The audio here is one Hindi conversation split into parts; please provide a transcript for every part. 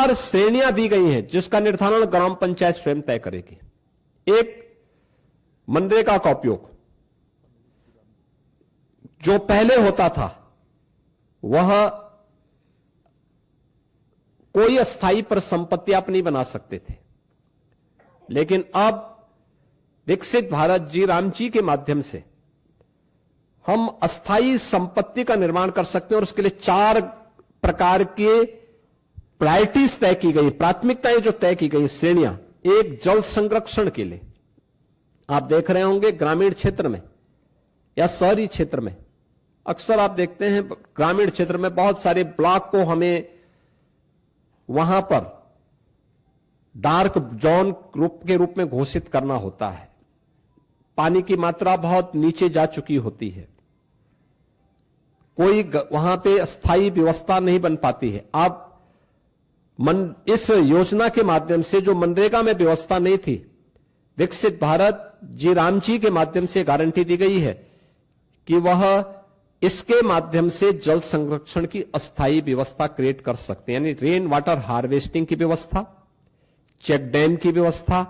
4 श्रेणियां दी गई हैं जिसका निर्धारण ग्राम पंचायत स्वयं तय करेगी। एक, मनरेगा का उपयोग जो पहले होता था वह कोई अस्थायी पर संपत्ति आप नहीं बना सकते थे, लेकिन अब विकसित भारत जी राम जी के माध्यम से हम अस्थायी संपत्ति का निर्माण कर सकते हैं और उसके लिए 4 प्रकार के प्रायोरिटीज तय की गई, प्राथमिकताएं जो तय की गई, श्रेणियां। एक, जल संरक्षण के लिए आप देख रहे होंगे ग्रामीण क्षेत्र में या शहरी क्षेत्र में अक्सर आप देखते हैं ग्रामीण क्षेत्र में बहुत सारे ब्लॉक को हमें वहां पर डार्क जोन के रूप में घोषित करना होता है। पानी की मात्रा बहुत नीचे जा चुकी होती है, कोई वहां पे अस्थायी व्यवस्था नहीं बन पाती है। अब इस योजना के माध्यम से जो मनरेगा में व्यवस्था नहीं थी, विकसित भारत जी राम जी के माध्यम से गारंटी दी गई है कि वह इसके माध्यम से जल संरक्षण की अस्थायी व्यवस्था क्रिएट कर सकते हैं, यानी रेन वाटर हार्वेस्टिंग की व्यवस्था, चेक डैम की व्यवस्था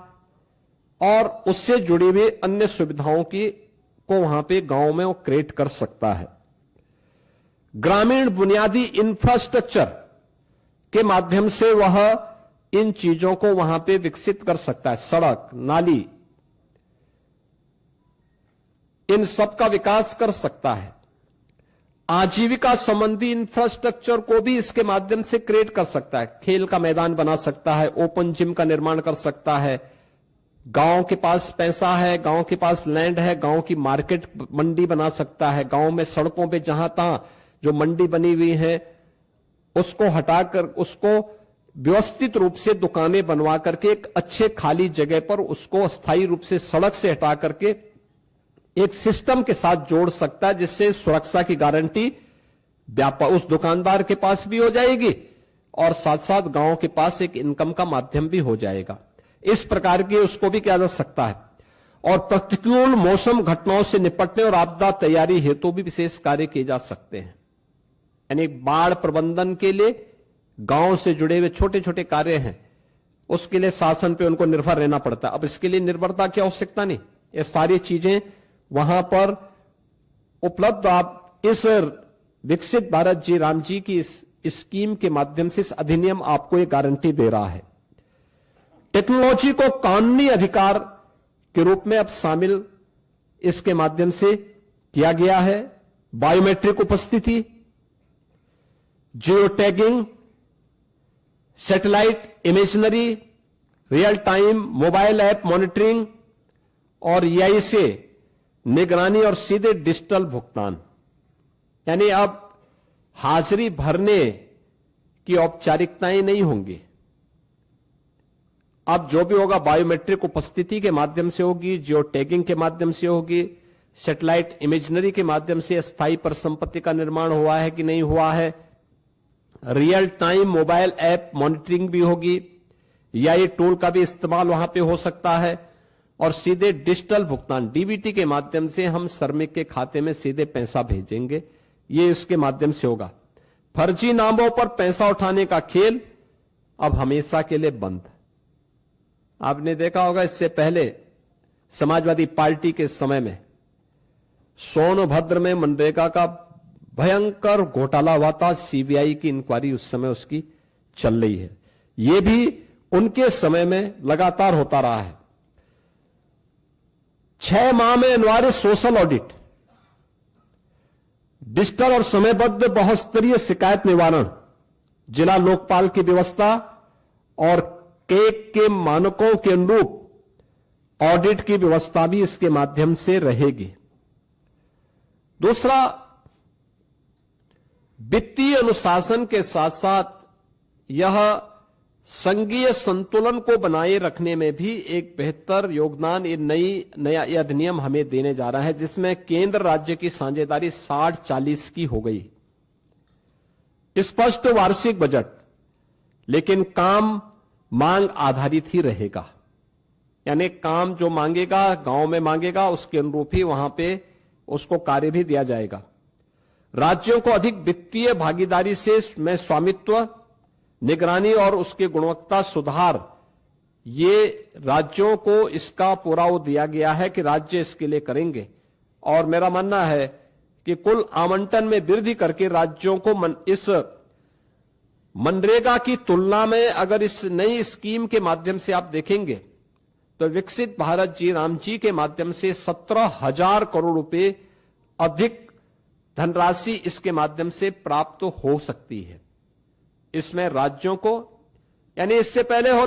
और उससे जुड़ी हुई अन्य सुविधाओं को वहां पे गांव में वो क्रिएट कर सकता है। ग्रामीण बुनियादी इंफ्रास्ट्रक्चर के माध्यम से वह इन चीजों को वहां पे विकसित कर सकता है, सड़क, नाली, इन सब का विकास कर सकता है। आजीविका संबंधी इंफ्रास्ट्रक्चर को भी इसके माध्यम से क्रिएट कर सकता है, खेल का मैदान बना सकता है, ओपन जिम का निर्माण कर सकता है। गांव के पास पैसा है, गांव के पास लैंड है, गांव की मार्केट मंडी बना सकता है। गांव में सड़कों पे जहां तहां जो मंडी बनी हुई है उसको हटाकर उसको व्यवस्थित रूप से दुकानें बनवा करके एक अच्छे खाली जगह पर उसको अस्थायी रूप से सड़क से हटा करके एक सिस्टम के साथ जोड़ सकता है, जिससे सुरक्षा की गारंटी उस दुकानदार के पास भी हो जाएगी और साथ साथ गांव के पास एक इनकम का माध्यम भी हो जाएगा। इस प्रकार की उसको भी किया जा सकता है। और प्रतिकूल मौसम घटनाओं से निपटने और आपदा तैयारी हेतु भी विशेष कार्य किए जा सकते हैं, यानी बाढ़ प्रबंधन के लिए गांव से जुड़े हुए छोटे छोटे कार्य हैं, उसके लिए शासन पे उनको निर्भर रहना पड़ता है। अब इसके लिए निर्भरता की आवश्यकता नहीं, ये सारी चीजें वहां पर उपलब्ध। आप इस विकसित भारत जी राम जी की इस स्कीम के माध्यम से इस अधिनियम आपको एक गारंटी दे रहा है। टेक्नोलॉजी को कानूनी अधिकार के रूप में अब शामिल इसके माध्यम से किया गया है। बायोमेट्रिक उपस्थिति, geo tagging, satellite imaginary, real time mobile app monitoring और EI से निगरानी और सीधे डिजिटल भुगतान, यानी अब हाजिरी भरने की औपचारिकताएं नहीं होंगी। अब जो भी होगा बायोमेट्रिक उपस्थिति के माध्यम से होगी, जियो टैगिंग के माध्यम से होगी, सैटेलाइट इमेजनरी के माध्यम से अस्थायी पर संपत्ति का निर्माण हुआ है कि नहीं हुआ है, real time mobile app monitoring भी होगी, EI टूल का भी इस्तेमाल वहां पे हो सकता है और सीधे डिजिटल भुगतान DBT के माध्यम से हम श्रमिक के खाते में सीधे पैसा भेजेंगे, ये इसके माध्यम से होगा। फर्जी नामों पर पैसा उठाने का खेल अब हमेशा के लिए बंद। आपने देखा होगा इससे पहले समाजवादी पार्टी के समय में सोनभद्र में मनरेगा का भयंकर घोटाला हुआ था, CBI की इंक्वायरी उस समय उसकी चल रही है। यह भी उनके समय में लगातार होता रहा है। 6 माह में अनिवार्य सोशल ऑडिट, डिजिटल और समयबद्ध बहुस्तरीय शिकायत निवारण, जिला लोकपाल की व्यवस्था और केक के मानकों के अनुरूप ऑडिट की व्यवस्था भी इसके माध्यम से रहेगी। दूसरा, वित्तीय अनुशासन के साथ साथ यह संघीय संतुलन को बनाए रखने में भी एक बेहतर योगदान नया अधिनियम हमें देने जा रहा है, जिसमें केंद्र राज्य की साझेदारी 60-40 की हो गई। स्पष्ट वार्षिक बजट, लेकिन काम मांग आधारित ही रहेगा, यानी काम जो मांगेगा गांव में मांगेगा उसके अनुरूप ही वहां पे उसको कार्य भी दिया जाएगा। राज्यों को अधिक वित्तीय भागीदारी से में स्वामित्व निगरानी और उसकी गुणवत्ता सुधार, ये राज्यों को इसका पूरा वो दिया गया है कि राज्य इसके लिए करेंगे। और मेरा मानना है कि कुल आवंटन में वृद्धि करके राज्यों को इस मनरेगा की तुलना में अगर इस नई स्कीम के माध्यम से आप देखेंगे तो विकसित भारत जी राम जी के माध्यम से 17,000 करोड़ रुपए अधिक धनराशि इसके माध्यम से प्राप्त हो सकती है। इसमें राज्यों को, यानी इससे पहले हो